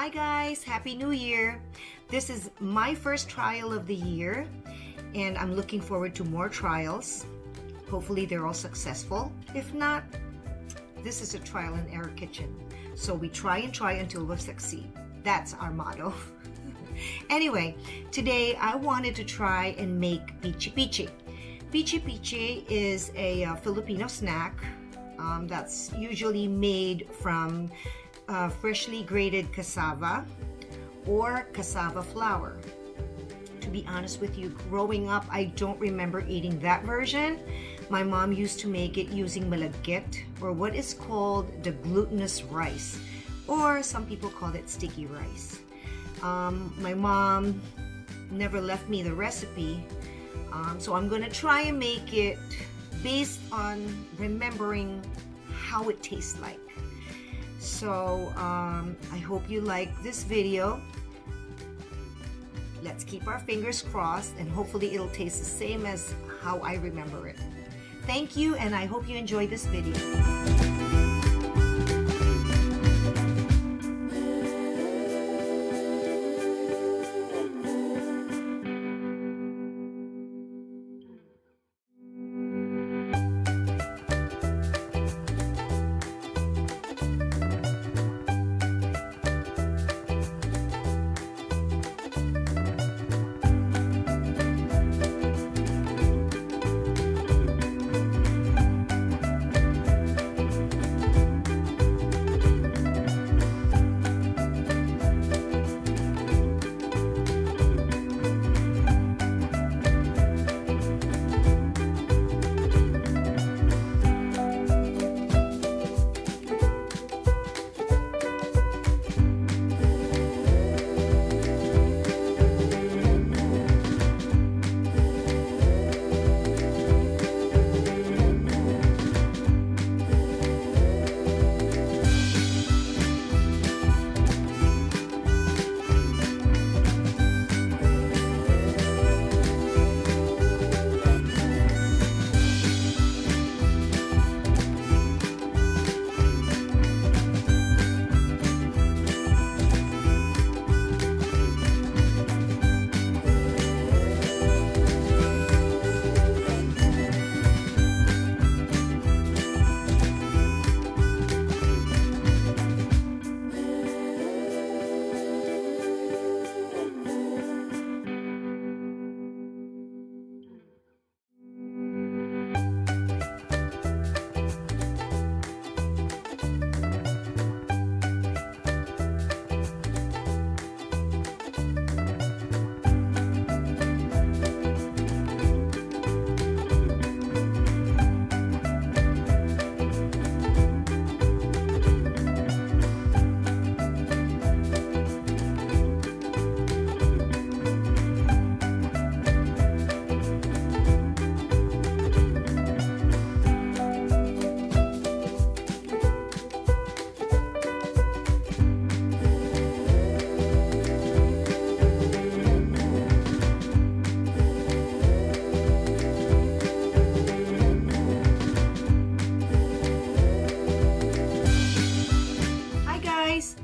Hi guys, Happy New Year! This is my first trial of the year and I'm looking forward to more trials. Hopefully they're all successful. If not, this is a trial and error kitchen. So we try until we succeed. That's our motto. Anyway, today I wanted to try and make Pichi Pichi. Pichi Pichi is a Filipino snack that's usually made from freshly grated cassava or cassava flour. To be honest with you, growing up, I don't remember eating that version. My mom used to make it using Malagkit, or what is called the glutinous rice, or some people call it sticky rice. My mom never left me the recipe, so I'm gonna try and make it based on remembering how it tastes like. So I hope you like this video. Let's keep our fingers crossed and hopefully it'll taste the same as how I remember it. Thank you, and I hope you enjoyed this video.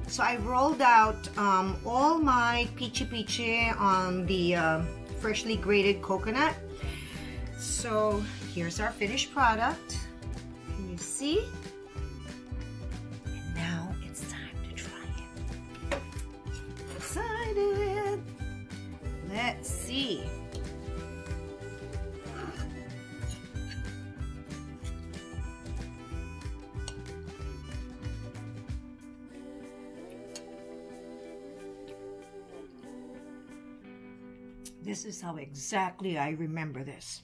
So I rolled out all my Pichi Pichi on the freshly grated coconut. So here's our finished product. Can you see? And now it's time to try it. Excited! Let's see. This is how exactly I remember this.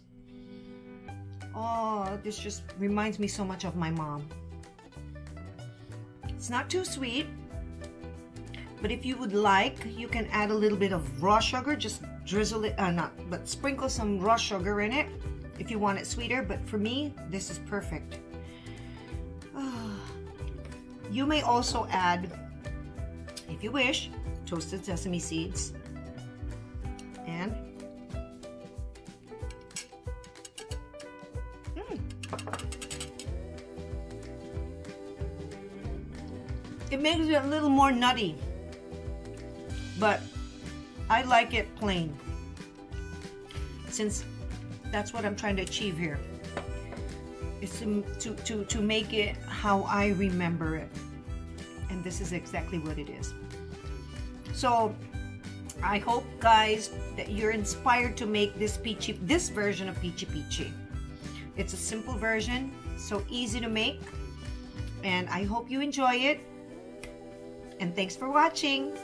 Oh, this just reminds me so much of my mom. It's not too sweet, but if you would like, you can add a little bit of raw sugar. Just drizzle it, but sprinkle some raw sugar in it if you want it sweeter. But for me, this is perfect. You may also add, if you wish, toasted sesame seeds. And it makes it a little more nutty. but I like it plain, since that's what I'm trying to achieve here. It's to make it how I remember it, and this is exactly what it is. So I hope, guys, that you're inspired to make this version of Pichi Pichi. It's a simple version, so easy to make, and I hope you enjoy it. And thanks for watching.